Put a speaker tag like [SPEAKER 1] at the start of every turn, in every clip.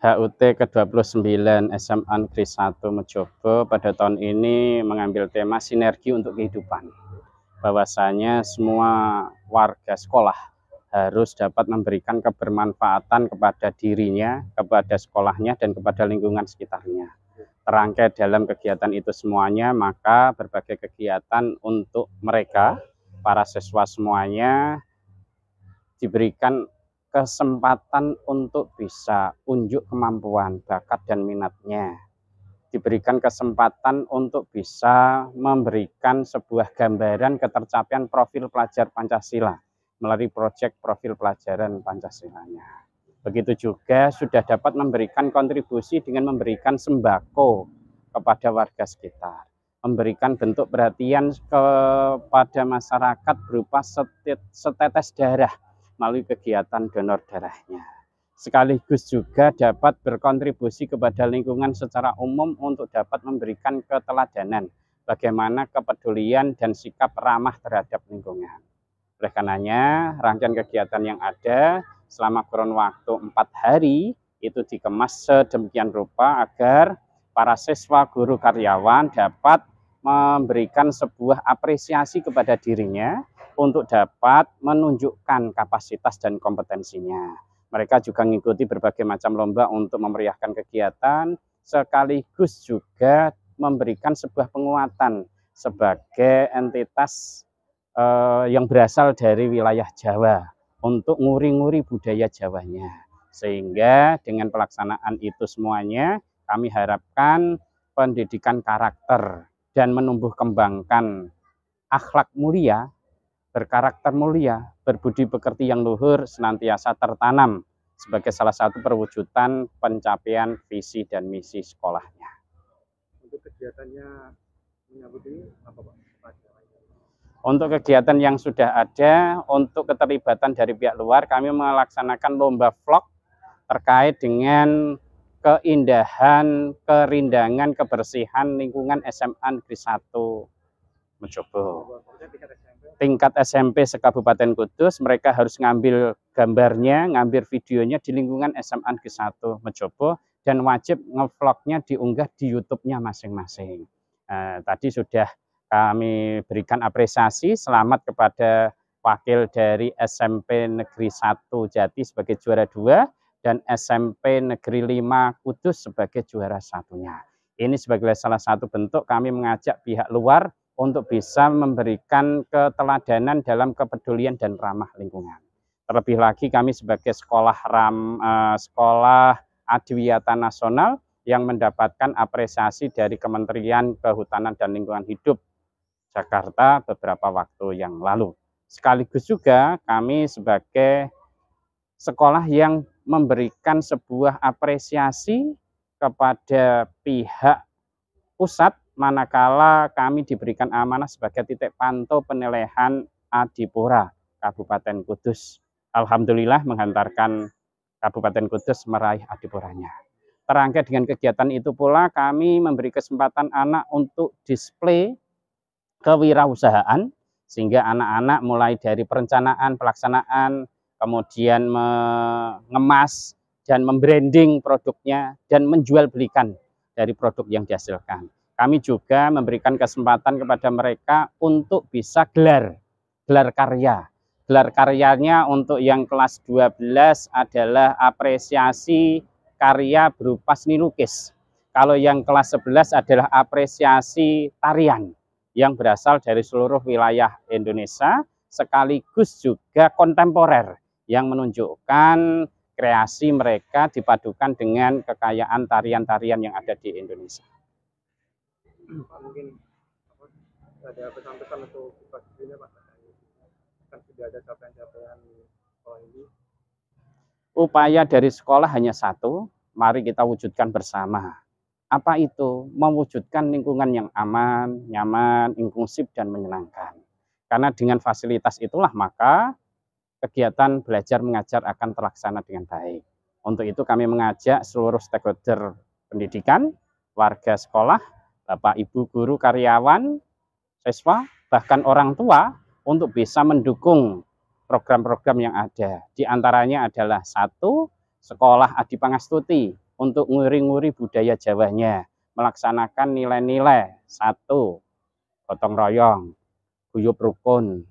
[SPEAKER 1] HUT ke-29 SMA Negeri 1 Mejobo pada tahun ini mengambil tema sinergi untuk kehidupan. Bahwasanya semua warga sekolah harus dapat memberikan kebermanfaatan kepada dirinya, kepada sekolahnya, dan kepada lingkungan sekitarnya. Terangkai dalam kegiatan itu semuanya, maka berbagai kegiatan untuk mereka, para siswa semuanya, diberikan kesempatan untuk bisa unjuk kemampuan, bakat, dan minatnya. Diberikan kesempatan untuk bisa memberikan sebuah gambaran ketercapaian profil pelajar Pancasila melalui proyek profil pelajaran Pancasilanya. Begitu juga sudah dapat memberikan kontribusi dengan memberikan sembako kepada warga sekitar, memberikan bentuk perhatian kepada masyarakat berupa setetes darah melalui kegiatan donor darahnya. Sekaligus juga dapat berkontribusi kepada lingkungan secara umum untuk dapat memberikan keteladanan bagaimana kepedulian dan sikap ramah terhadap lingkungan. Oleh karenanya, rangkaian kegiatan yang ada selama kurun waktu 4 hari itu dikemas sedemikian rupa agar para siswa, guru, karyawan dapat memberikan sebuah apresiasi kepada dirinya untuk dapat menunjukkan kapasitas dan kompetensinya. Mereka juga mengikuti berbagai macam lomba untuk memeriahkan kegiatan, sekaligus juga memberikan sebuah penguatan sebagai entitas yang berasal dari wilayah Jawa untuk nguri-nguri budaya Jawanya. Sehingga dengan pelaksanaan itu semuanya, kami harapkan pendidikan karakter dan menumbuh kembangkan akhlak mulia, berkarakter mulia, berbudi pekerti yang luhur senantiasa tertanam sebagai salah satu perwujudan pencapaian visi dan misi sekolahnya.
[SPEAKER 2] Untuk kegiatannya menyambut ini apa Pak?
[SPEAKER 1] Untuk kegiatan yang sudah ada, untuk keterlibatan dari pihak luar, kami melaksanakan lomba vlog terkait dengan keindahan, kerindangan, kebersihan lingkungan SMA Negeri 1 Mejobo. Tingkat SMP se-Kabupaten Kudus, mereka harus ngambil gambarnya, ngambil videonya di lingkungan SMA Negeri 1 Mejobo, dan wajib ngevlognya diunggah di YouTube-nya masing-masing. Tadi sudah kami berikan apresiasi selamat kepada wakil dari SMP Negeri 1 Jati sebagai juara 2 dan SMP Negeri 5 Kudus sebagai juara 1-nya. Ini sebagai salah satu bentuk kami mengajak pihak luar untuk bisa memberikan keteladanan dalam kepedulian dan ramah lingkungan. Terlebih lagi kami sebagai sekolah adiwiyata nasional yang mendapatkan apresiasi dari Kementerian Kehutanan dan Lingkungan Hidup Jakarta beberapa waktu yang lalu. Sekaligus juga kami sebagai sekolah yang memberikan sebuah apresiasi kepada pihak pusat manakala kami diberikan amanah sebagai titik pantau penilaian Adipura Kabupaten Kudus. Alhamdulillah menghantarkan Kabupaten Kudus meraih Adipuranya. Terangkai dengan kegiatan itu pula kami memberi kesempatan anak untuk display kewirausahaan, sehingga anak-anak mulai dari perencanaan, pelaksanaan, kemudian mengemas dan membranding produknya dan menjual belikan dari produk yang dihasilkan. Kami juga memberikan kesempatan kepada mereka untuk bisa gelar karya. Gelar karyanya untuk yang kelas 12 adalah apresiasi karya berupa seni lukis. Kalau yang kelas 11 adalah apresiasi tarian yang berasal dari seluruh wilayah Indonesia, sekaligus juga kontemporer yang menunjukkan kreasi mereka dipadukan dengan kekayaan tarian-tarian yang ada di Indonesia.
[SPEAKER 2] Pak, mungkin ada pesan-pesan untuk siswa-siswinya Pak? Kan sudah ada capaian-capaian sekolah ini.
[SPEAKER 1] Upaya dari sekolah hanya satu, mari kita wujudkan bersama. Apa itu? Mewujudkan lingkungan yang aman, nyaman, inklusif, dan menyenangkan. Karena dengan fasilitas itulah maka kegiatan belajar mengajar akan terlaksana dengan baik. Untuk itu kami mengajak seluruh stakeholder pendidikan, warga sekolah, Bapak, Ibu, guru, karyawan, siswa, bahkan orang tua untuk bisa mendukung program-program yang ada. Di antaranya adalah 1, Sekolah Adi Pangastuti untuk nguri-nguri budaya Jawanya, melaksanakan nilai-nilai 1. Gotong royong, guyub rukun,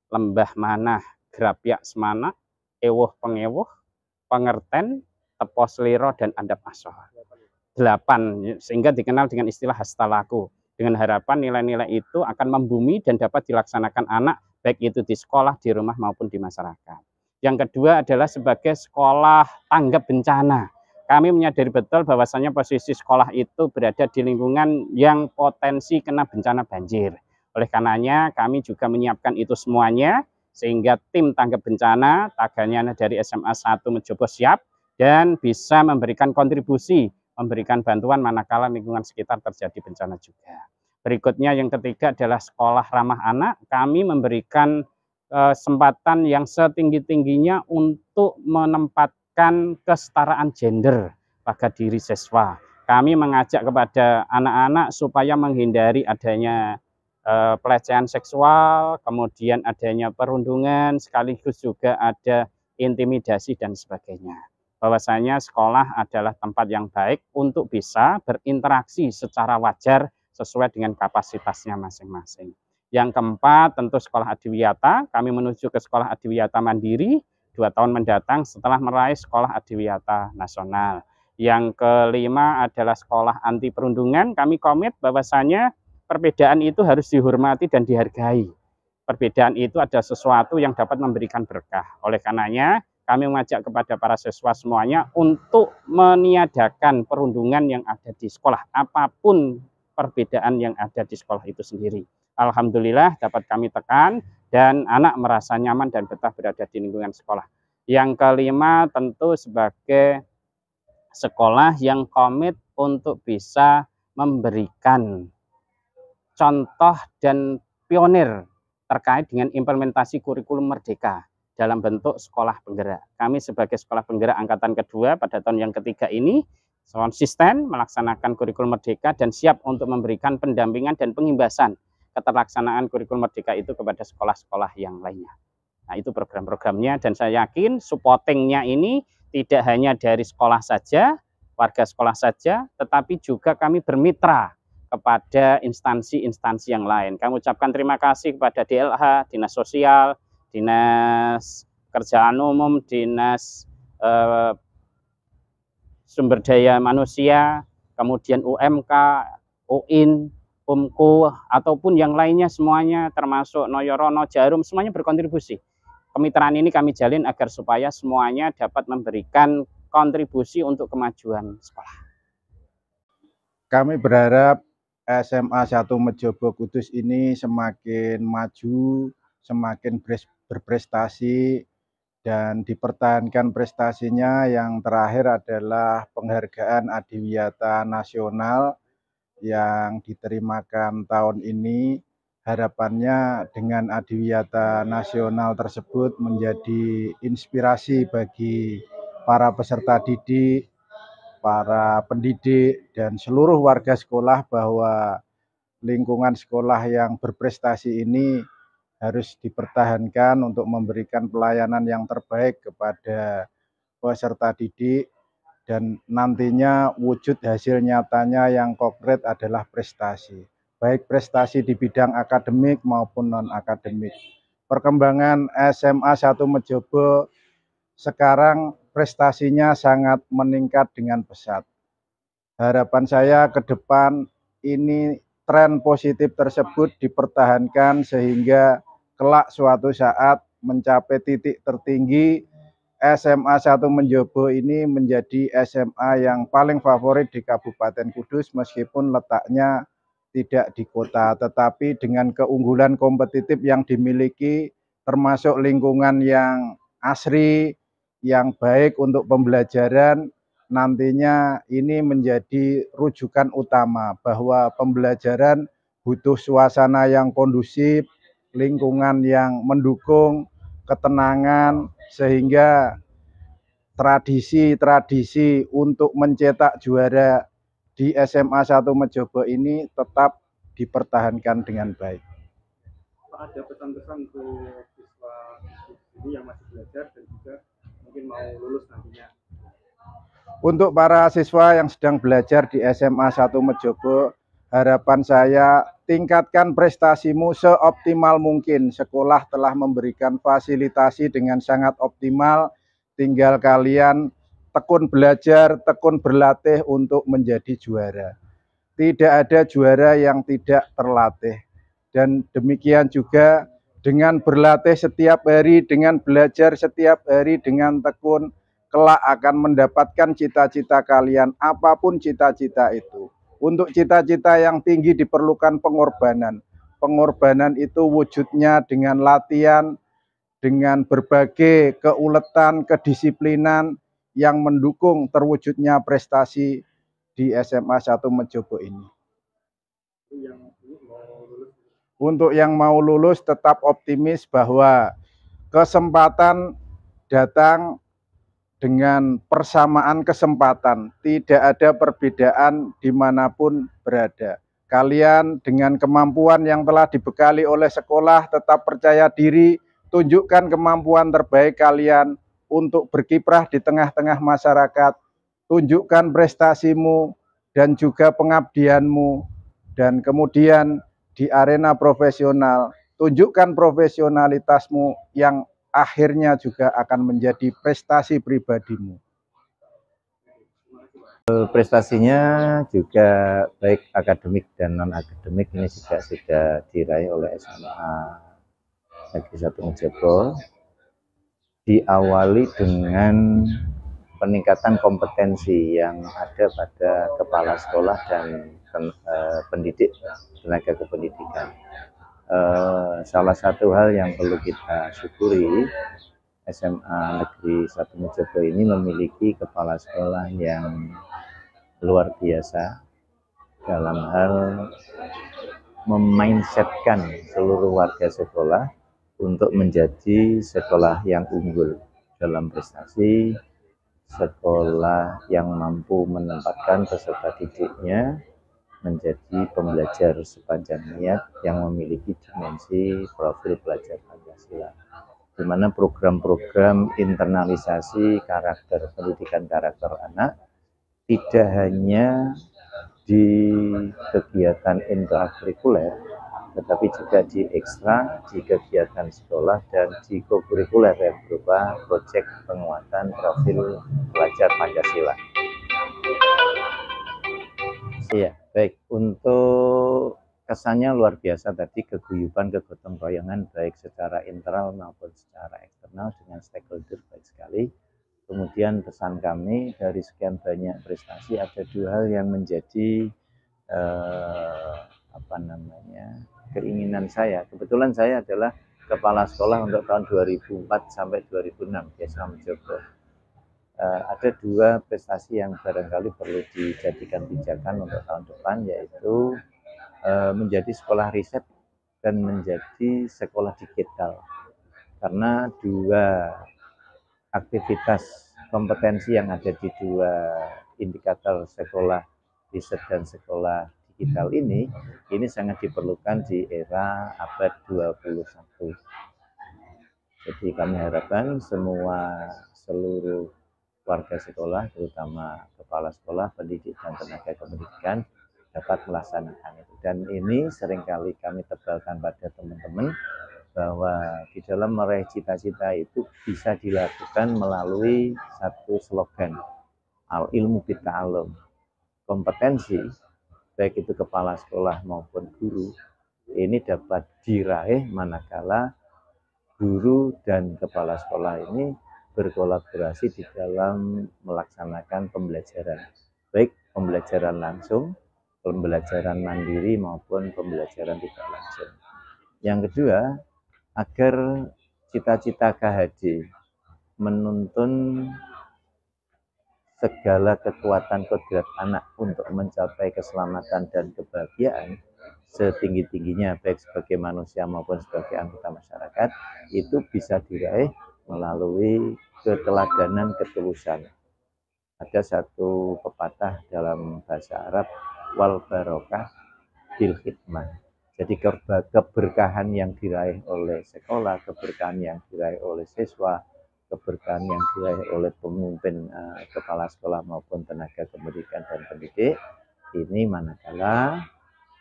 [SPEAKER 1] lembah manah, grapyak semana, ewuh pengewuh, pengerten, tepo seliro, dan andap asoh. 8, sehingga dikenal dengan istilah hastalaku. Dengan harapan nilai-nilai itu akan membumi dan dapat dilaksanakan anak, baik itu di sekolah, di rumah, maupun di masyarakat. Yang kedua adalah sebagai sekolah tanggap bencana. Kami menyadari betul bahwasanya posisi sekolah itu berada di lingkungan yang potensi kena bencana banjir. Oleh karenanya kami juga menyiapkan itu semuanya, sehingga tim tanggap bencana tagannya dari SMA 1 Mejobo siap dan bisa memberikan kontribusi, memberikan bantuan manakala lingkungan sekitar terjadi bencana juga. Berikutnya yang ketiga adalah sekolah ramah anak. Kami memberikan kesempatan yang setinggi-tingginya untuk menempatkan kesetaraan gender pada diri siswa. Kami mengajak kepada anak-anak supaya menghindari adanya pelecehan seksual, kemudian adanya perundungan, sekaligus juga ada intimidasi dan sebagainya. Bahwasanya sekolah adalah tempat yang baik untuk bisa berinteraksi secara wajar sesuai dengan kapasitasnya masing-masing. Yang keempat, tentu sekolah adiwiyata. Kami menuju ke sekolah adiwiyata mandiri 2 tahun mendatang setelah meraih sekolah adiwiyata nasional. Yang kelima adalah sekolah anti perundungan. Kami komit bahwasanya perbedaan itu harus dihormati dan dihargai. Perbedaan itu ada sesuatu yang dapat memberikan berkah. Oleh karenanya, kami mengajak kepada para siswa semuanya untuk meniadakan perundungan yang ada di sekolah, apapun perbedaan yang ada di sekolah itu sendiri. Alhamdulillah dapat kami tekan dan anak merasa nyaman dan betah berada di lingkungan sekolah. Yang kelima tentu sebagai sekolah yang komit untuk bisa memberikan contoh dan pionir terkait dengan implementasi kurikulum merdeka dalam bentuk sekolah penggerak. Kami sebagai sekolah penggerak angkatan kedua pada tahun yang ketiga ini konsisten melaksanakan kurikulum merdeka dan siap untuk memberikan pendampingan dan pengimbasan keterlaksanaan kurikulum merdeka itu kepada sekolah-sekolah yang lainnya. Nah, itu program-programnya dan saya yakin supportingnya ini tidak hanya dari sekolah saja, warga sekolah saja, tetapi juga kami bermitra kepada instansi-instansi yang lain. Kami ucapkan terima kasih kepada DLH, Dinas Sosial, Dinas Kerjaan Umum, Dinas Sumber Daya Manusia, kemudian UMK, UIN, UMKU, ataupun yang lainnya semuanya termasuk Noyorono, Jarum, semuanya berkontribusi. Kemitraan ini kami jalin agar supaya semuanya dapat memberikan kontribusi untuk kemajuan sekolah.
[SPEAKER 3] Kami berharap SMA 1 Mejobo Kudus ini semakin maju, semakin berprestasi, dan dipertahankan prestasinya. Yang terakhir adalah penghargaan Adiwiyata Nasional yang diterimakan tahun ini. Harapannya dengan Adiwiyata Nasional tersebut menjadi inspirasi bagi para peserta didik, para pendidik, dan seluruh warga sekolah bahwa lingkungan sekolah yang berprestasi ini harus dipertahankan untuk memberikan pelayanan yang terbaik kepada peserta didik, dan nantinya wujud hasil nyatanya yang konkret adalah prestasi, baik prestasi di bidang akademik maupun non-akademik. Perkembangan SMA 1 Mejobo sekarang prestasinya sangat meningkat dengan pesat. Harapan saya ke depan ini tren positif tersebut dipertahankan sehingga kelak suatu saat mencapai titik tertinggi. SMA 1 Mejobo ini menjadi SMA yang paling favorit di Kabupaten Kudus meskipun letaknya tidak di kota, tetapi dengan keunggulan kompetitif yang dimiliki termasuk lingkungan yang asri, yang baik untuk pembelajaran, nantinya ini menjadi rujukan utama bahwa pembelajaran butuh suasana yang kondusif, lingkungan yang mendukung, ketenangan, sehingga tradisi-tradisi untuk mencetak juara di SMA 1 Mejobo ini tetap dipertahankan dengan baik.
[SPEAKER 2] Pak, ada pesan-pesan untuk siswa ini yang masih belajar dan juga mungkin mau lulus nantinya?
[SPEAKER 3] Untuk para siswa yang sedang belajar di SMA 1 Mejobo, harapan saya tingkatkan prestasimu seoptimal mungkin. Sekolah telah memberikan fasilitasi dengan sangat optimal, tinggal kalian tekun belajar, tekun berlatih untuk menjadi juara. Tidak ada juara yang tidak terlatih. Dan demikian juga dengan berlatih setiap hari, dengan belajar setiap hari, dengan tekun, kelak akan mendapatkan cita-cita kalian, apapun cita-cita itu. Untuk cita-cita yang tinggi diperlukan pengorbanan. Pengorbanan itu wujudnya dengan latihan, dengan berbagai keuletan, kedisiplinan yang mendukung terwujudnya prestasi di SMA 1 Mejobo ini. Untuk yang mau lulus tetap optimis bahwa kesempatan datang dengan persamaan kesempatan. Tidak ada perbedaan dimanapun berada. Kalian dengan kemampuan yang telah dibekali oleh sekolah tetap percaya diri, tunjukkan kemampuan terbaik kalian untuk berkiprah di tengah-tengah masyarakat, tunjukkan prestasimu dan juga pengabdianmu, dan kemudian di arena profesional, tunjukkan profesionalitasmu yang akhirnya juga akan menjadi prestasi pribadimu.
[SPEAKER 4] Prestasinya juga baik akademik dan non-akademik ini juga sudah diraih oleh SMA Negeri 1 Mejobo. Diawali dengan peningkatan kompetensi yang ada pada kepala sekolah dan pendidik, tenaga kependidikan. Salah satu hal yang perlu kita syukuri, SMA Negeri 1 Mejobo ini memiliki kepala sekolah yang luar biasa dalam hal memindsetkan seluruh warga sekolah untuk menjadi sekolah yang unggul dalam prestasi, sekolah yang mampu menempatkan peserta didiknya menjadi pembelajar sepanjang niat yang memiliki dimensi profil pelajar Pancasila, di mana program-program internalisasi karakter pendidikan karakter anak tidak hanya di kegiatan intrakurikuler, tetapi juga di ekstra, di kegiatan sekolah dan di kokurikuler yang berupa proyek penguatan profil pelajar Pancasila. Iya, baik. Untuk kesannya luar biasa tadi, keguyuban, kegotong royongan baik secara internal maupun secara eksternal dengan stakeholder baik sekali. Kemudian pesan kami dari sekian banyak prestasi ada dua hal yang menjadi keinginan saya. Kebetulan saya adalah kepala sekolah untuk tahun 2004 sampai 2006 di SMA Mejobo. Ada dua prestasi yang barangkali perlu dijadikan pijakan untuk tahun depan, yaitu menjadi sekolah riset dan menjadi sekolah digital. Karena dua aktivitas kompetensi yang ada di dua indikator sekolah riset dan sekolah digital ini sangat diperlukan di era abad 21. Jadi kami harapkan seluruh warga sekolah, terutama kepala sekolah, pendidik dan tenaga kependidikan dapat melaksanakan itu. Dan ini seringkali kami tebalkan pada teman-teman bahwa di dalam meraih cita-cita itu bisa dilakukan melalui satu slogan, al ilmu bita'alum. Kompetensi baik itu kepala sekolah maupun guru ini dapat diraih manakala guru dan kepala sekolah ini berkolaborasi di dalam melaksanakan pembelajaran, baik pembelajaran langsung, pembelajaran mandiri maupun pembelajaran tidak langsung. Yang kedua, agar cita-cita KHD menuntun segala kekuatan kodrat anak untuk mencapai keselamatan dan kebahagiaan setinggi-tingginya baik sebagai manusia maupun sebagai anggota masyarakat itu bisa diraih melalui keteladanan ketulusan. Ada satu pepatah dalam bahasa Arab, wal barokah bil khidmah. Jadi keberkahan yang diraih oleh sekolah, keberkahan yang diraih oleh siswa, keberkahan yang diraih oleh pemimpin kepala sekolah maupun tenaga pendidikan dan pendidik ini manakala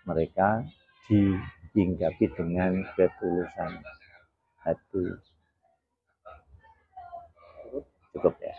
[SPEAKER 4] mereka dihinggapi dengan ketulusan hati. Cukup ya.